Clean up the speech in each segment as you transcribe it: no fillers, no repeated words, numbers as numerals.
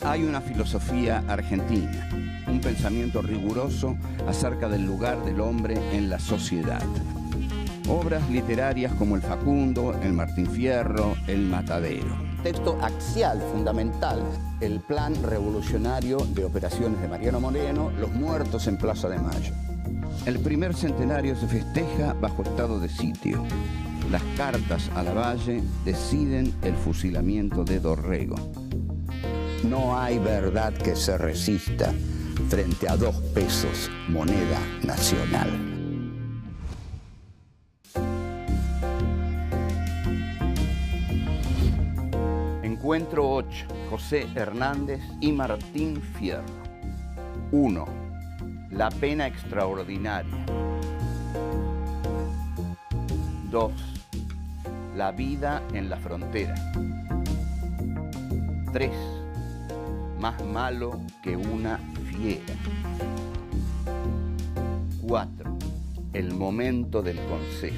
Hay una filosofía argentina, un pensamiento riguroso acerca del lugar del hombre en la sociedad. Obras literarias como El Facundo, El Martín Fierro, El Matadero. Texto axial, fundamental, el plan revolucionario de operaciones de Mariano Moreno, Los muertos en Plaza de Mayo. El primer centenario se festeja bajo estado de sitio. Las cartas a Lavalle deciden el fusilamiento de Dorrego. No hay verdad que se resista frente a 2 pesos, moneda nacional. Encuentro 8. José Hernández y Martín Fierro. 1. La pena extraordinaria. 2. La vida en la frontera. 3. Más malo que una fiera. 4. El momento del consejo.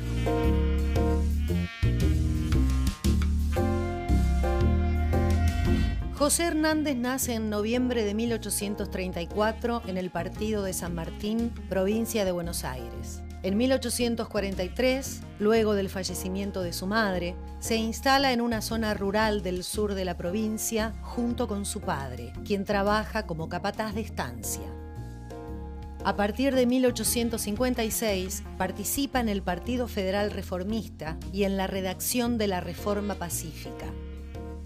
José Hernández nace en noviembre de 1834 en el partido de San Martín, provincia de Buenos Aires. En 1843, luego del fallecimiento de su madre, se instala en una zona rural del sur de la provincia junto con su padre, quien trabaja como capataz de estancia. A partir de 1856, participa en el Partido Federal Reformista y en la redacción de la Reforma Pacífica.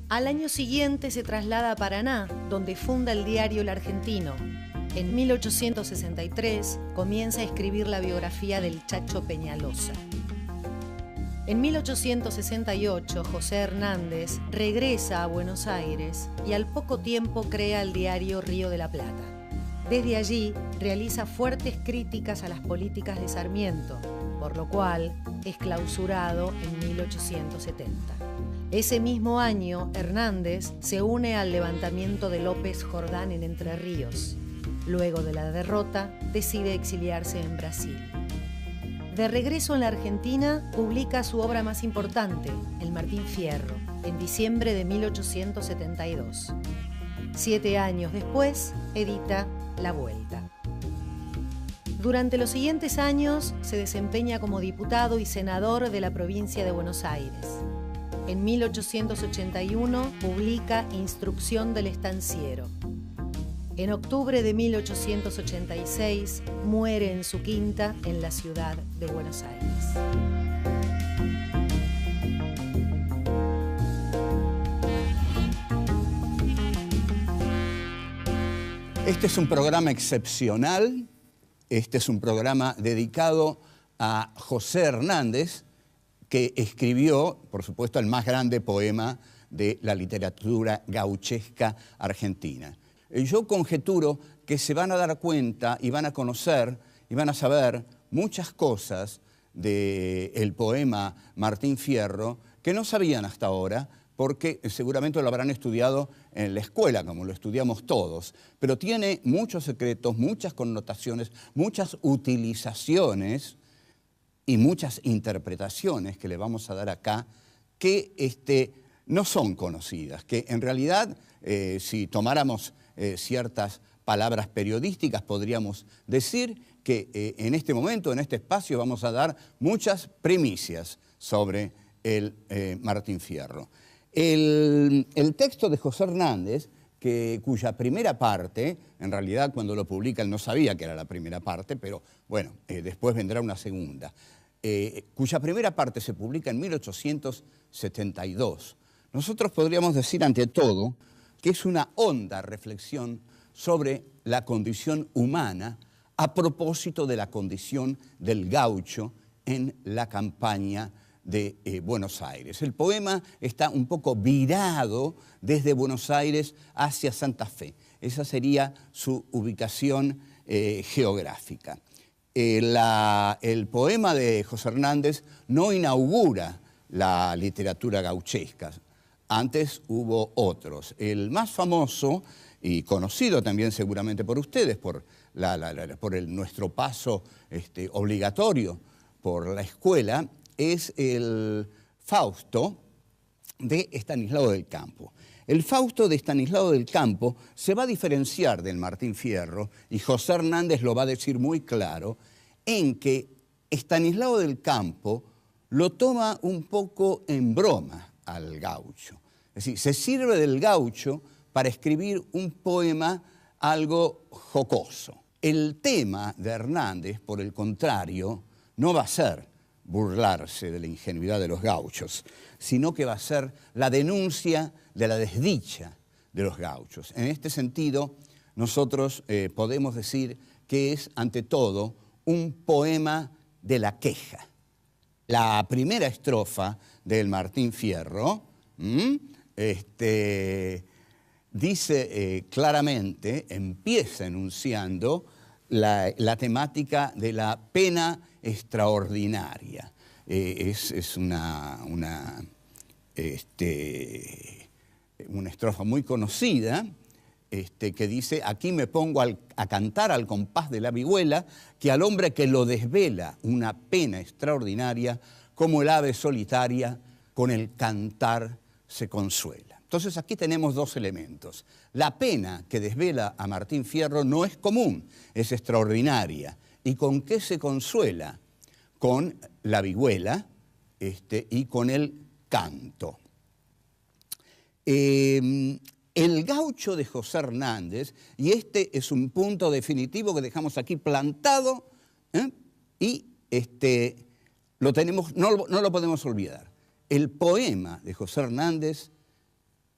Al año siguiente se traslada a Paraná, donde funda el diario El Argentino. En 1863 comienza a escribir la biografía del Chacho Peñalosa. En 1868, José Hernández regresa a Buenos Aires y al poco tiempo crea el diario Río de la Plata. Desde allí realiza fuertes críticas a las políticas de Sarmiento, por lo cual es clausurado en 1870. Ese mismo año, Hernández se une al levantamiento de López Jordán en Entre Ríos. Luego de la derrota, decide exiliarse en Brasil. De regreso en la Argentina, publica su obra más importante, El Martín Fierro, en diciembre de 1872. 7 años después, edita La Vuelta. Durante los siguientes años, se desempeña como diputado y senador de la provincia de Buenos Aires. En 1881, publica Instrucción del Estanciero. En octubre de 1886, muere en su quinta en la ciudad de Buenos Aires. Este es un programa excepcional. Este es un programa dedicado a José Hernández, que escribió, por supuesto, el más grande poema de la literatura gauchesca argentina. Yo conjeturo que se van a dar cuenta y van a conocer y van a saber muchas cosas del poema Martín Fierro que no sabían hasta ahora, porque seguramente lo habrán estudiado en la escuela, como lo estudiamos todos, pero tiene muchos secretos, muchas connotaciones, muchas utilizaciones y muchas interpretaciones que le vamos a dar acá que no son conocidas, que en realidad, si tomáramos ciertas palabras periodísticas, podríamos decir que en este momento, en este espacio, vamos a dar muchas primicias sobre el Martín Fierro. El texto de José Hernández, cuya primera parte, en realidad cuando lo publica él no sabía que era la primera parte, pero bueno, después vendrá una segunda, cuya primera parte se publica en 1872. Nosotros podríamos decir ante todo que es una honda reflexión sobre la condición humana a propósito de la condición del gaucho en la campaña de Buenos Aires. El poema está un poco virado desde Buenos Aires hacia Santa Fe. Esa sería su ubicación geográfica. El poema de José Hernández no inaugura la literatura gauchesca. Antes hubo otros. El más famoso y conocido también seguramente por ustedes, por nuestro paso obligatorio por la escuela, es el Fausto de Estanislao del Campo. El Fausto de Estanislao del Campo se va a diferenciar del Martín Fierro, y José Hernández lo va a decir muy claro, en que Estanislao del Campo lo toma un poco en broma al gaucho. Es decir, se sirve del gaucho para escribir un poema algo jocoso. El tema de Hernández, por el contrario, no va a ser burlarse de la ingenuidad de los gauchos, sino que va a ser la denuncia de la desdicha de los gauchos. En este sentido, nosotros podemos decir que es, ante todo, un poema de la queja. La primera estrofa del Martín Fierro dice claramente, empieza enunciando la temática de la pena extraordinaria. Es una estrofa muy conocida que dice: aquí me pongo a cantar al compás de la vihuela, que al hombre que lo desvela una pena extraordinaria, como el ave solitaria, con el cantar se consuela. Entonces aquí tenemos dos elementos. La pena que desvela a Martín Fierro no es común, es extraordinaria. ¿Y con qué se consuela? Con la vihuela y con el canto. El gaucho de José Hernández, y este es un punto definitivo que dejamos aquí plantado, y lo tenemos, no lo podemos olvidar. El poema de José Hernández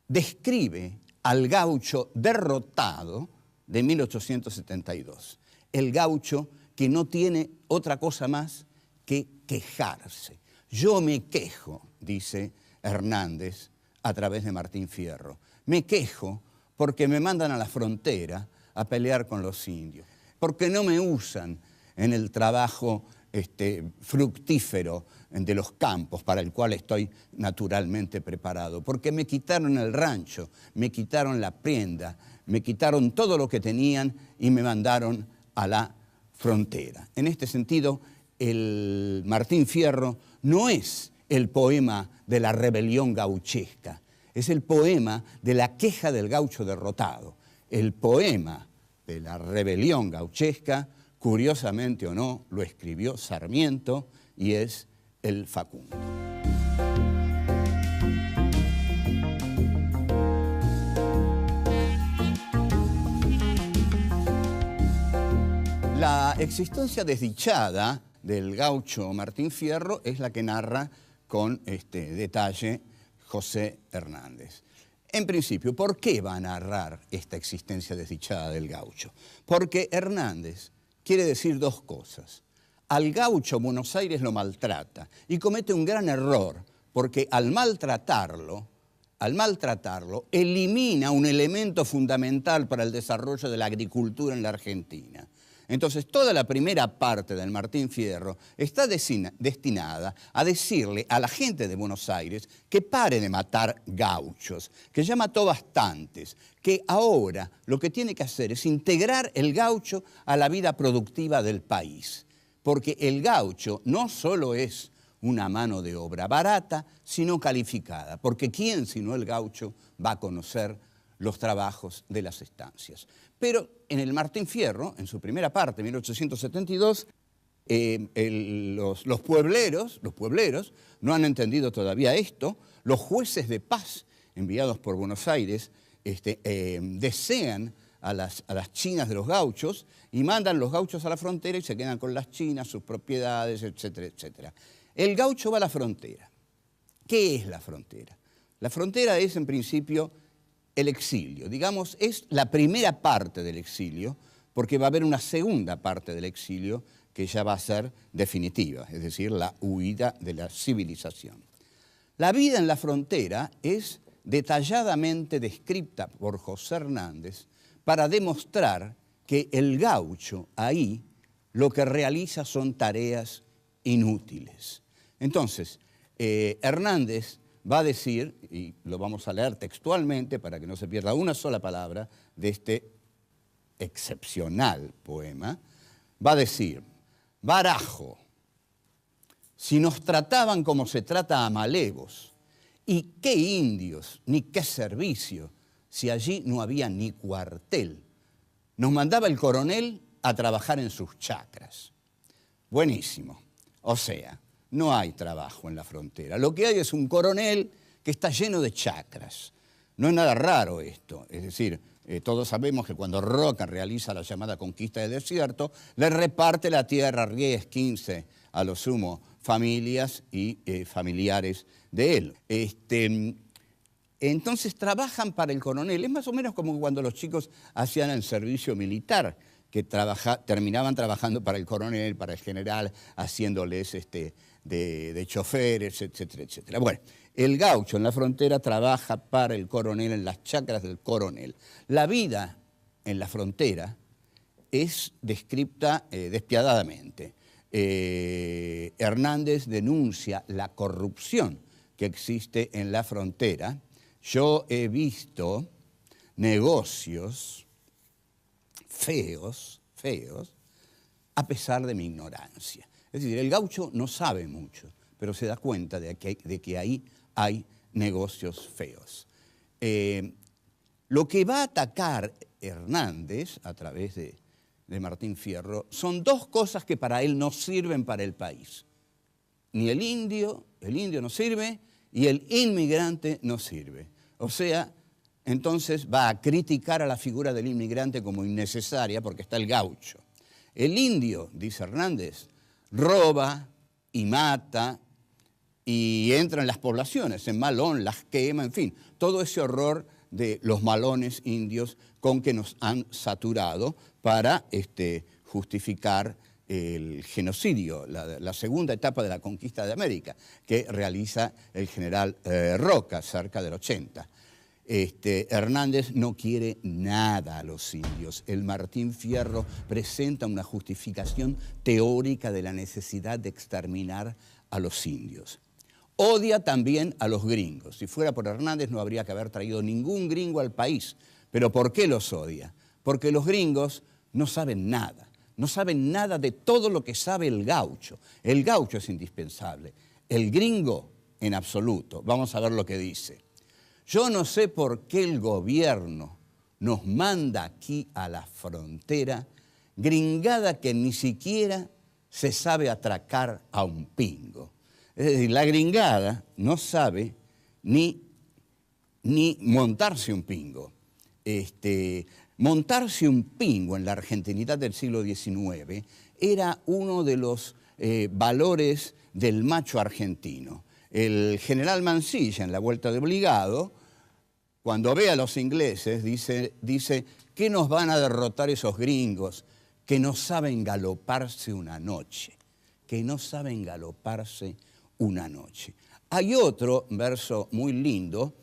describe al gaucho derrotado de 1872. El gaucho que no tiene otra cosa más que quejarse. Yo me quejo, dice Hernández a través de Martín Fierro. Me quejo porque me mandan a la frontera a pelear con los indios, porque no me usan en el trabajo fructífero de los campos para el cual estoy naturalmente preparado, porque me quitaron el rancho, me quitaron la prenda, me quitaron todo lo que tenían y me mandaron a la frontera. En este sentido, el Martín Fierro no es el poema de la rebelión gauchesca, es el poema de la queja del gaucho derrotado. El poema de la rebelión gauchesca, curiosamente o no, lo escribió Sarmiento y es el Facundo. La existencia desdichada del gaucho Martín Fierro es la que narra con detalle José Hernández. En principio, ¿por qué va a narrar esta existencia desdichada del gaucho? Porque Hernández quiere decir dos cosas. Al gaucho Buenos Aires lo maltrata y comete un gran error, porque al maltratarlo, elimina un elemento fundamental para el desarrollo de la agricultura en la Argentina. Entonces, toda la primera parte del Martín Fierro está destinada a decirle a la gente de Buenos Aires que pare de matar gauchos, que ya mató bastantes, que ahora lo que tiene que hacer es integrar el gaucho a la vida productiva del país. Porque el gaucho no solo es una mano de obra barata, sino calificada. Porque ¿quién sino el gaucho va a conocer los trabajos de las estancias? Pero en el Martín Fierro, en su primera parte, 1872, los puebleros no han entendido todavía esto. Los jueces de paz enviados por Buenos Aires desean a las chinas de los gauchos y mandan los gauchos a la frontera y se quedan con las chinas, sus propiedades, etcétera, etcétera. El gaucho va a la frontera. ¿Qué es la frontera? La frontera es, en principio, el exilio. Digamos, es la primera parte del exilio, porque va a haber una segunda parte del exilio que ya va a ser definitiva, es decir, la huida de la civilización. La vida en la frontera es detalladamente descrita por José Hernández para demostrar que el gaucho ahí lo que realiza son tareas inútiles. Entonces, Hernández va a decir, y lo vamos a leer textualmente para que no se pierda una sola palabra de este excepcional poema, va a decir: barajo, si nos trataban como se trata a malevos ¿Y qué indios, ni qué servicio, si allí no había ni cuartel? Nos mandaba el coronel a trabajar en sus chacras. Buenísimo. O sea, no hay trabajo en la frontera. Lo que hay es un coronel que está lleno de chacras. No es nada raro esto. Es decir, todos sabemos que cuando Roca realiza la llamada conquista del desierto, le reparte la tierra, 10, 15, a lo sumo, familias y familiares de él. Entonces trabajan para el coronel. Es más o menos como cuando los chicos hacían el servicio militar, que terminaban trabajando para el coronel, para el general, haciéndoles de choferes, etcétera, etcétera. Bueno, el gaucho en la frontera trabaja para el coronel, en las chacras del coronel. La vida en la frontera es descripta despiadadamente. Hernández denuncia la corrupción que existe en la frontera. Yo he visto negocios feos, a pesar de mi ignorancia. Es decir, el gaucho no sabe mucho, pero se da cuenta de que ahí hay negocios feos. Lo que va a atacar Hernández a través de Martín Fierro son dos cosas que para él no sirven para el país. Ni el indio no sirve, y el inmigrante no sirve. O sea, entonces va a criticar a la figura del inmigrante como innecesaria porque está el gaucho. El indio, dice Hernández, roba y mata y entra en las poblaciones, en Malón, las quema, en fin, todo ese horror de los malones indios con que nos han saturado para justificar el genocidio, la segunda etapa de la conquista de América, que realiza el general Roca, cerca del 80. Hernández no quiere nada a los indios. El Martín Fierro presenta una justificación teórica de la necesidad de exterminar a los indios. Odia también a los gringos. Si fuera por Hernández no habría que haber traído ningún gringo al país. ¿Pero por qué los odia? Porque los gringos no saben nada. No saben nada de todo lo que sabe el gaucho. El gaucho es indispensable. El gringo, en absoluto. Vamos a ver lo que dice. Yo no sé por qué el gobierno nos manda aquí a la frontera gringada que ni siquiera se sabe atracar a un pingo. Es decir, la gringada no sabe ni montarse un pingo. Montarse un pingo en la argentinidad del siglo XIX era uno de los valores del macho argentino. El general Mansilla, en la Vuelta de Obligado, cuando ve a los ingleses, dice que nos van a derrotar esos gringos que no saben galoparse una noche, que no saben galoparse una noche. Hay otro verso muy lindo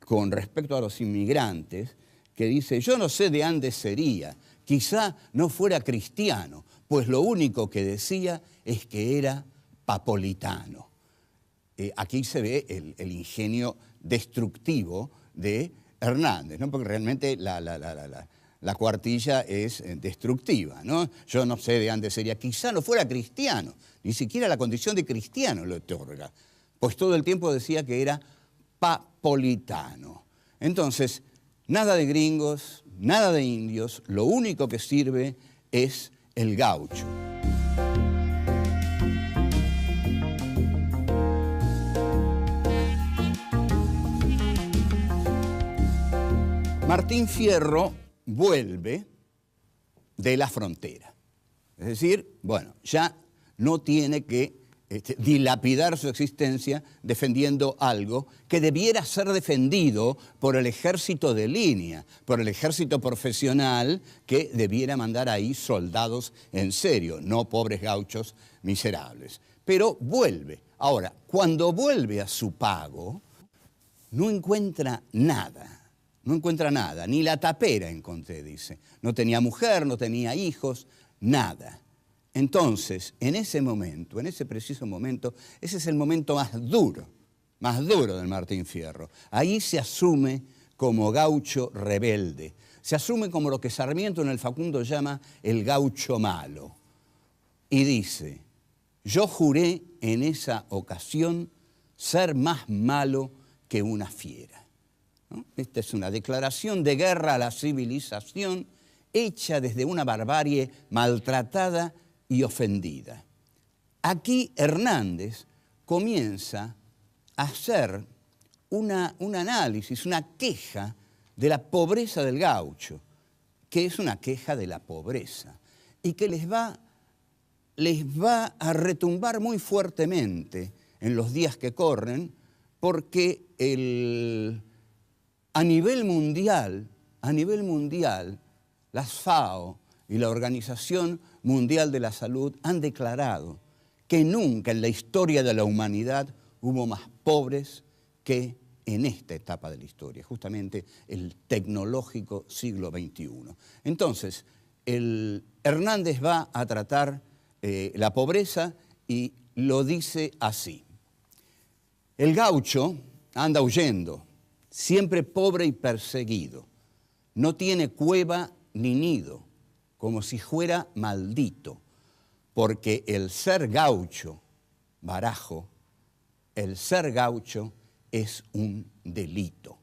con respecto a los inmigrantes, que dice, yo no sé de dónde sería, quizá no fuera cristiano, pues lo único que decía es que era papolitano. Aquí se ve el ingenio destructivo de Hernández, ¿no? Porque realmente la cuartilla es destructiva, ¿no? Yo no sé de dónde sería, quizá no fuera cristiano, ni siquiera la condición de cristiano lo otorga, pues todo el tiempo decía que era papolitano. Entonces, nada de gringos, nada de indios, lo único que sirve es el gaucho. Martín Fierro vuelve de la frontera. Es decir, bueno, ya no tiene que dilapidar su existencia defendiendo algo que debiera ser defendido por el ejército de línea, por el ejército profesional que debiera mandar ahí soldados en serio, no pobres gauchos miserables. Pero vuelve. Ahora, cuando vuelve a su pago, no encuentra nada. No encuentra nada, ni la tapera encontré, dice. No tenía mujer, no tenía hijos, nada. Entonces, en ese momento, en ese preciso momento, ese es el momento más duro del Martín Fierro. Ahí se asume como gaucho rebelde. Se asume como lo que Sarmiento en el Facundo llama el gaucho malo. Y dice, yo juré en esa ocasión ser más malo que una fiera, ¿no? Esta es una declaración de guerra a la civilización hecha desde una barbarie maltratada y ofendida. Aquí Hernández comienza a hacer un análisis, una queja de la pobreza del gaucho, que es una queja de la pobreza y que les va a retumbar muy fuertemente en los días que corren, porque a nivel mundial, las FAO y la Organización Mundial de la Salud han declarado que nunca en la historia de la humanidad hubo más pobres que en esta etapa de la historia, justamente el tecnológico siglo XXI. Entonces, Hernández va a tratar la pobreza y lo dice así. El gaucho anda huyendo, siempre pobre y perseguido. No tiene cueva ni nido, como si fuera maldito, porque el ser gaucho, barajo, el ser gaucho es un delito.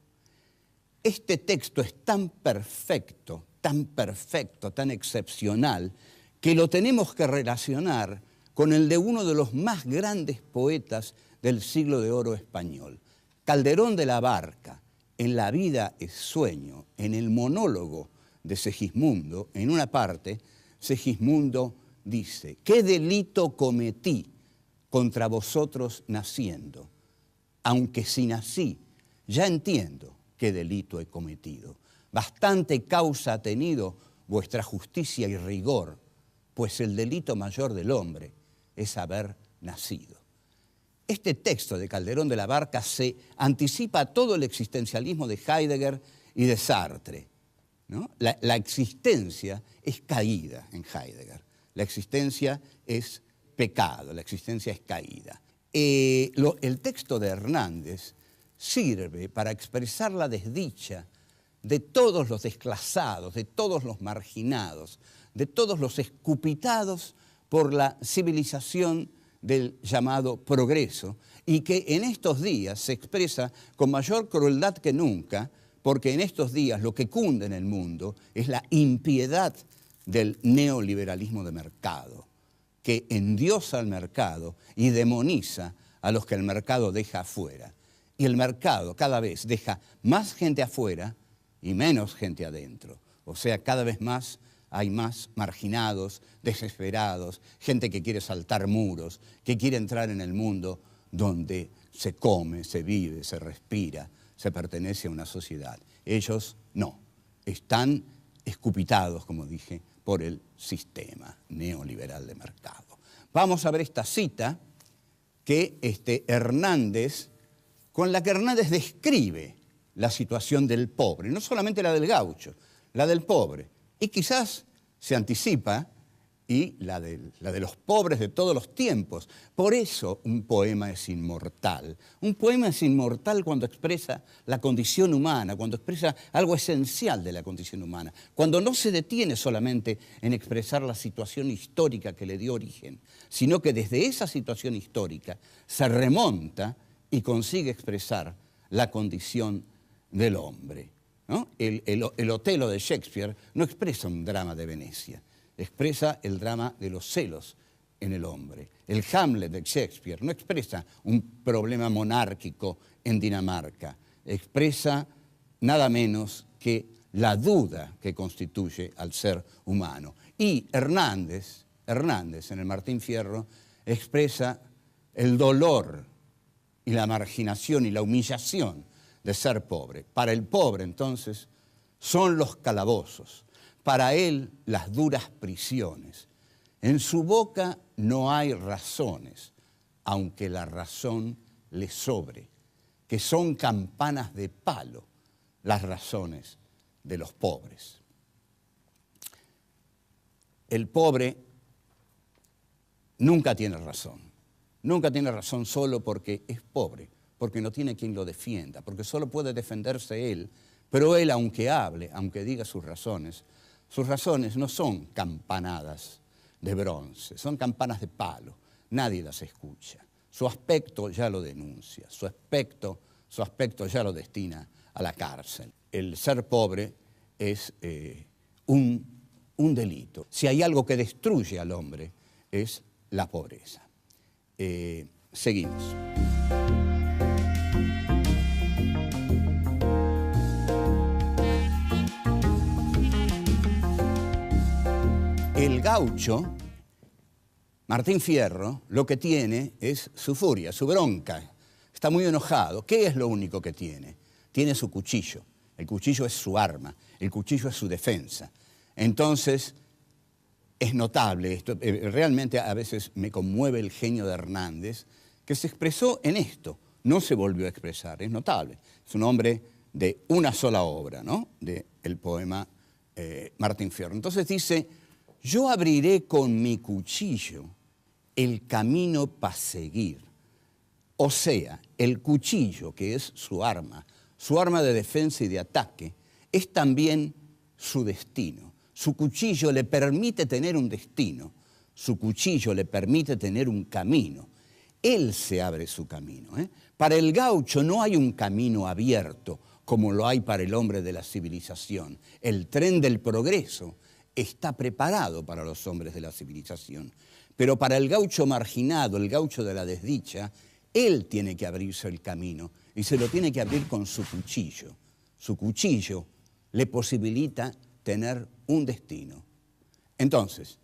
Este texto es tan perfecto, tan excepcional, que lo tenemos que relacionar con el de uno de los más grandes poetas del siglo de oro español. Calderón de la Barca, en La vida es sueño, en el monólogo de Segismundo, en una parte, Segismundo dice: ¿qué delito cometí contra vosotros naciendo? Aunque si nací, ya entiendo qué delito he cometido. Bastante causa ha tenido vuestra justicia y rigor, pues el delito mayor del hombre es haber nacido. Este texto de Calderón de la Barca se anticipa a todo el existencialismo de Heidegger y de Sartre, ¿no? La existencia es caída en Heidegger. La existencia es pecado, la existencia es caída. El texto de Hernández sirve para expresar la desdicha de todos los desclasados, de todos los marginados, de todos los escupitados por la civilización del llamado progreso, y que en estos días se expresa con mayor crueldad que nunca, porque en estos días lo que cunde en el mundo es la impiedad del neoliberalismo de mercado, que endiosa al mercado y demoniza a los que el mercado deja afuera. Y el mercado cada vez deja más gente afuera y menos gente adentro. O sea, cada vez más hay más marginados, desesperados, gente que quiere saltar muros, que quiere entrar en el mundo donde se come, se vive, se respira, se pertenece a una sociedad. Ellos no, están escupitados, como dije, por el sistema neoliberal de mercado. Vamos a ver esta cita que Hernández, con la que Hernández describe la situación del pobre, no solamente la del gaucho, la del pobre, y quizás se anticipa y la de los pobres de todos los tiempos. Por eso un poema es inmortal. Un poema es inmortal cuando expresa la condición humana, cuando expresa algo esencial de la condición humana, cuando no se detiene solamente en expresar la situación histórica que le dio origen, sino que desde esa situación histórica se remonta y consigue expresar la condición del hombre, ¿no? El Otelo de Shakespeare no expresa un drama de Venecia, expresa el drama de los celos en el hombre. El Hamlet de Shakespeare no expresa un problema monárquico en Dinamarca, expresa nada menos que la duda que constituye al ser humano. Y Hernández en el Martín Fierro expresa el dolor y la marginación y la humillación de ser pobre. Para el pobre, entonces, son los calabozos, para él las duras prisiones. En su boca no hay razones, aunque la razón le sobre, que son campanas de palo las razones de los pobres. El pobre nunca tiene razón solo porque es pobre, porque no tiene quien lo defienda, porque solo puede defenderse él, pero él, aunque hable, aunque diga sus razones no son campanadas de bronce, son campanas de palo, nadie las escucha. su aspecto ya lo denuncia, su aspecto ya lo destina a la cárcel. El ser pobre es un delito. Si hay algo que destruye al hombre, es la pobreza. Seguimos. El gaucho, Martín Fierro, lo que tiene es su furia, su bronca. Está muy enojado. ¿Qué es lo único que tiene? Tiene su cuchillo. El cuchillo es su arma, el cuchillo es su defensa. Entonces, es notable esto. Realmente a veces me conmueve el genio de Hernández, que se expresó en esto. No se volvió a expresar, es notable. Es un hombre de una sola obra, ¿no? Del poema Martín Fierro. Entonces dice: yo abriré con mi cuchillo el camino para seguir. O sea, el cuchillo, que es su arma de defensa y de ataque, es también su destino. Su cuchillo le permite tener un destino, su cuchillo le permite tener un camino. Él se abre su camino, ¿eh? Para el gaucho no hay un camino abierto como lo hay para el hombre de la civilización. El tren del progreso está preparado para los hombres de la civilización. Pero para el gaucho marginado, el gaucho de la desdicha, él tiene que abrirse el camino y se lo tiene que abrir con su cuchillo. Su cuchillo le posibilita tener un destino. Entonces,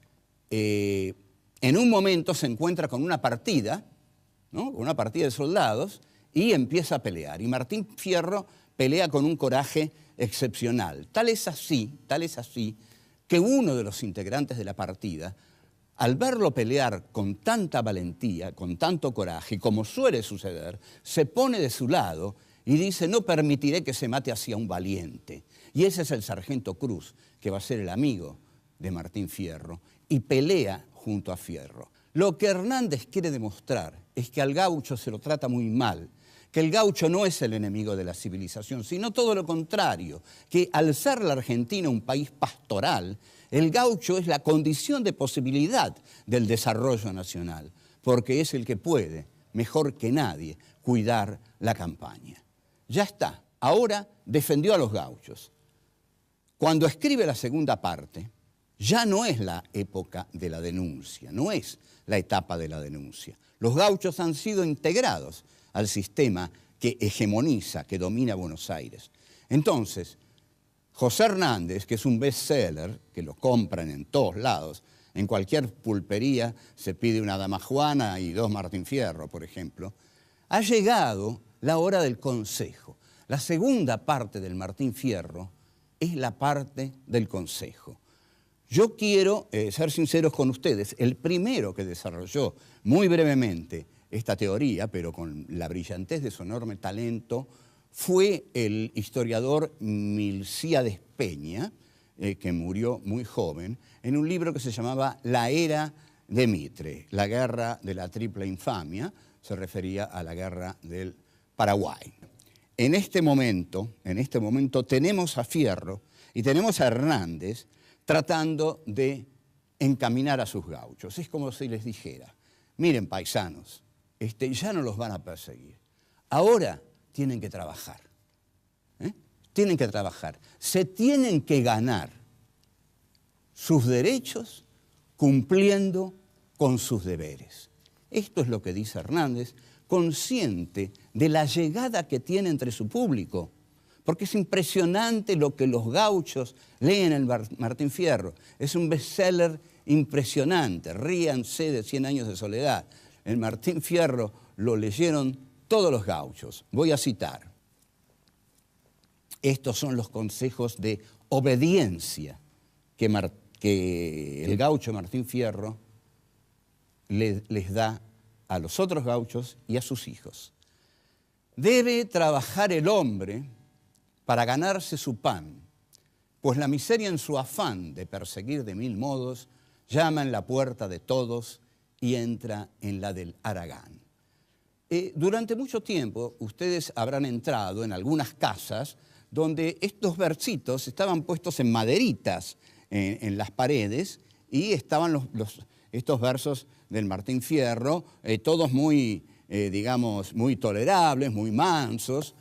en un momento se encuentra con una partida, ¿no? Una partida de soldados, y empieza a pelear. Y Martín Fierro pelea con un coraje excepcional. Tal es así, que uno de los integrantes de la partida, al verlo pelear con tanta valentía, con tanto coraje, como suele suceder, se pone de su lado y dice: no permitiré que se mate así a un valiente. Y ese es el sargento Cruz, que va a ser el amigo de Martín Fierro, y pelea junto a Fierro. Lo que Hernández quiere demostrar es que al gaucho se lo trata muy mal, que el gaucho no es el enemigo de la civilización, sino todo lo contrario, que al ser la Argentina un país pastoral, el gaucho es la condición de posibilidad del desarrollo nacional, porque es el que puede, mejor que nadie, cuidar la campaña. Ya está, ahora defendió a los gauchos. Cuando escribe la segunda parte, ya no es la época de la denuncia, no es la etapa de la denuncia. Los gauchos han sido integrados al sistema que hegemoniza, que domina Buenos Aires. Entonces, José Hernández, que es un bestseller, que lo compran en todos lados, en cualquier pulpería se pide una Dama Juana y 2 Martín Fierro, por ejemplo, ha llegado la hora del consejo. La segunda parte del Martín Fierro es la parte del consejo. Yo quiero ser sinceros con ustedes. El primero que desarrolló muy brevemente esta teoría, pero con la brillantez de su enorme talento, fue el historiador Milcíades Peña, que murió muy joven, en un libro que se llamaba La Era de Mitre, la guerra de la triple infamia, se refería a la guerra del Paraguay. En este momento tenemos a Fierro y tenemos a Hernández tratando de encaminar a sus gauchos. Es como si les dijera: miren, paisanos, ya no los van a perseguir. Ahora tienen que trabajar. Tienen que trabajar. Se tienen que ganar sus derechos cumpliendo con sus deberes. Esto es lo que dice Hernández, consciente de la llegada que tiene entre su público. Porque es impresionante lo que los gauchos leen en Martín Fierro. Es un bestseller impresionante. Ríanse de 100 años de soledad. El Martín Fierro lo leyeron todos los gauchos. Voy a citar. Estos son los consejos de obediencia que el gaucho Martín Fierro les da a los otros gauchos y a sus hijos. Debe trabajar el hombre para ganarse su pan, pues la miseria en su afán de perseguir de 1000 modos llama en la puerta de todos y entra en la del haragán. Durante mucho tiempo ustedes habrán entrado en algunas casas donde estos versitos estaban puestos en maderitas en las paredes y estaban estos versos del Martín Fierro, todos muy digamos, muy tolerables, muy mansos,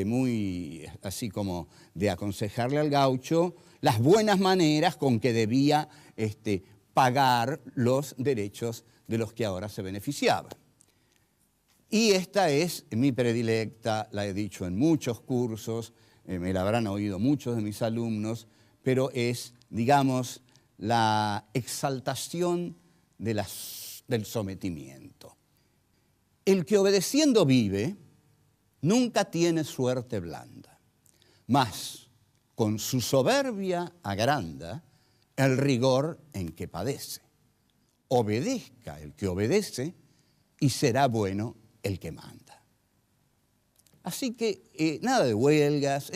muy así como de aconsejarle al gaucho las buenas maneras con que debía pagar los derechos de los que ahora se beneficiaban. Y esta es mi predilecta, la he dicho en muchos cursos, me la habrán oído muchos de mis alumnos, pero es, digamos, la exaltación del sometimiento. El que obedeciendo vive, nunca tiene suerte blanda, mas con su soberbia agranda el rigor en que padece. Obedezca el que obedece y será bueno el que manda. Así que nada de huelgas.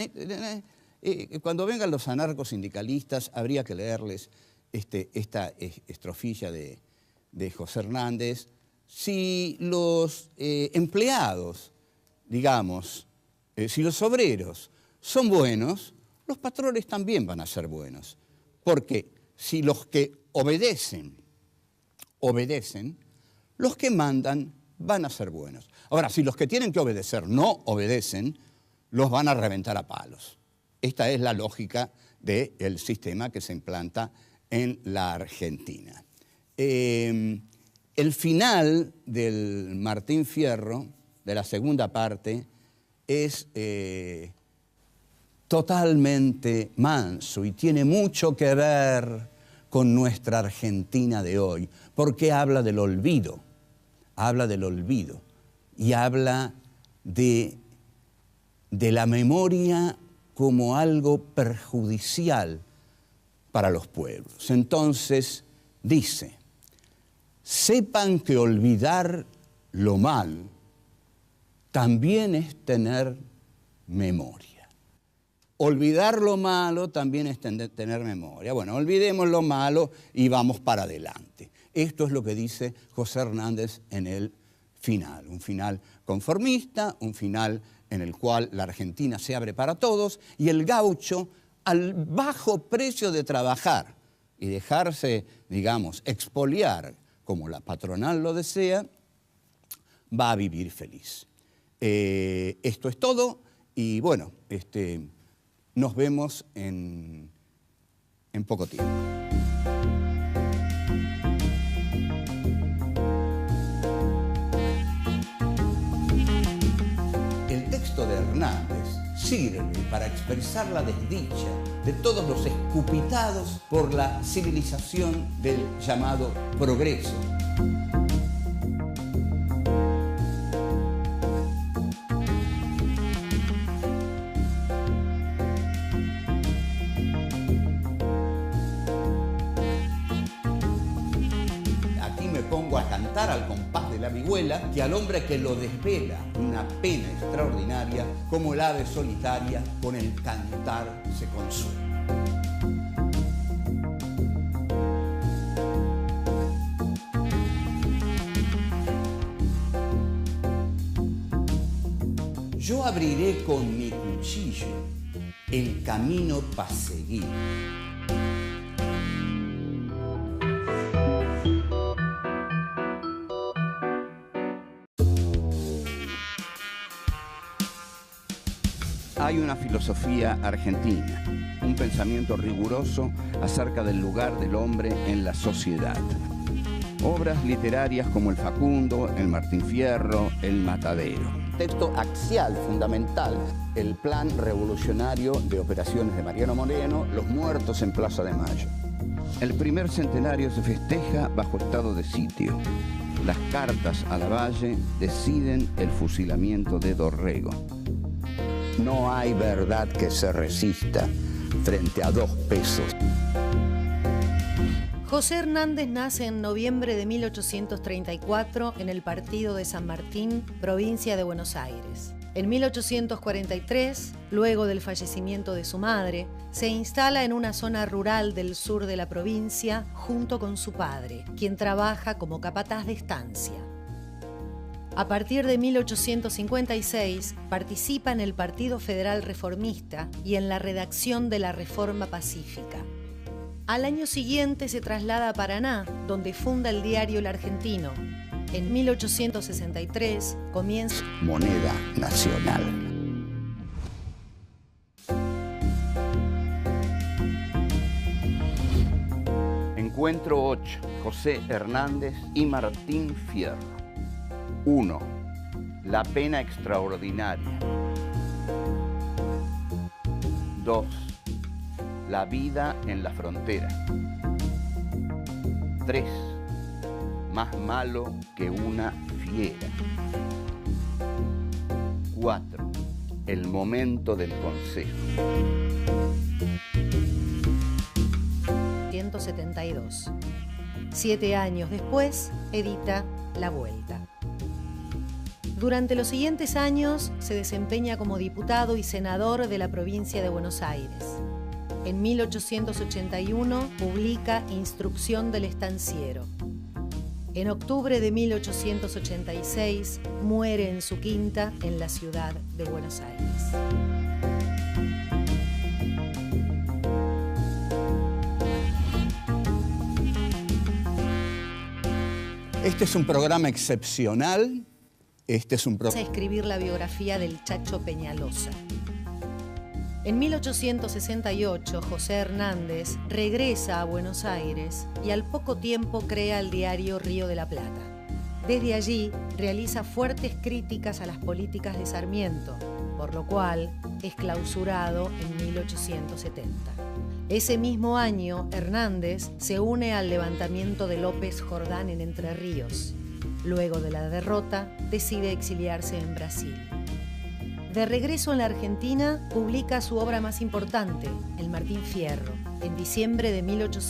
Cuando vengan los anarcosindicalistas habría que leerles esta estrofilla de José Hernández. Si los empleados, digamos, si los obreros son buenos, los patrones también van a ser buenos. Porque si los que obedecen, los que mandan van a ser buenos. Ahora, si los que tienen que obedecer no obedecen, los van a reventar a palos. Esta es la lógica del sistema que se implanta en la Argentina. El final del Martín Fierro, de la segunda parte, es totalmente manso y tiene mucho que ver con nuestra Argentina de hoy, porque habla del olvido y habla de la memoria como algo perjudicial para los pueblos. Entonces dice: sepan que olvidar lo mal también es tener memoria. Olvidar lo malo también es tener memoria. Bueno, olvidemos lo malo y vamos para adelante. Esto es lo que dice José Hernández en el final. Un final conformista, un final en el cual la Argentina se abre para todos y el gaucho, al bajo precio de trabajar y dejarse, digamos, expoliar como la patronal lo desea, va a vivir feliz. Esto es todo y bueno, nos vemos en poco tiempo. El texto de Hernández sirve para expresar la desdicha de todos los escupitados por la civilización del llamado progreso. Pongo a cantar al compás de la vihuela, que al hombre que lo desvela una pena extraordinaria, como el ave solitaria con el cantar se consuela. Yo abriré con mi cuchillo el camino para seguir. Hay una filosofía argentina, un pensamiento riguroso acerca del lugar del hombre en la sociedad. Obras literarias como El Facundo, El Martín Fierro, El Matadero. Texto axial, fundamental, el plan revolucionario de operaciones de Mariano Moreno, Los muertos en Plaza de Mayo. El primer centenario se festeja bajo estado de sitio. Las cartas a Lavalle deciden el fusilamiento de Dorrego. No hay verdad que se resista frente a 2 pesos. José Hernández nace en noviembre de 1834 en el partido de San Martín, provincia de Buenos Aires. En 1843, luego del fallecimiento de su madre, se instala en una zona rural del sur de la provincia junto con su padre, quien trabaja como capataz de estancia. A partir de 1856 participa en el Partido Federal Reformista y en la redacción de la Reforma Pacífica. Al año siguiente se traslada a Paraná, donde funda el diario El Argentino. En 1863 comienza moneda nacional. Encuentro 8. José Hernández y Martín Fierro. 1. La pena extraordinaria. 2. La vida en la frontera. 3. Más malo que una fiera. 4. El momento del consejo. 172. 7 años después, edita La Vuelta. Durante los siguientes años se desempeña como diputado y senador de la provincia de Buenos Aires. En 1881 publica Instrucción del Estanciero. En octubre de 1886 muere en su quinta en la ciudad de Buenos Aires. Este es un programa excepcional. A escribir la biografía del Chacho Peñalosa. En 1868, José Hernández regresa a Buenos Aires y al poco tiempo crea el diario Río de la Plata. Desde allí realiza fuertes críticas a las políticas de Sarmiento, por lo cual es clausurado en 1870. Ese mismo año, Hernández se une al levantamiento de López Jordán en Entre Ríos. Luego de la derrota, decide exiliarse en Brasil. De regreso en la Argentina, publica su obra más importante, El Martín Fierro, en diciembre de 1870.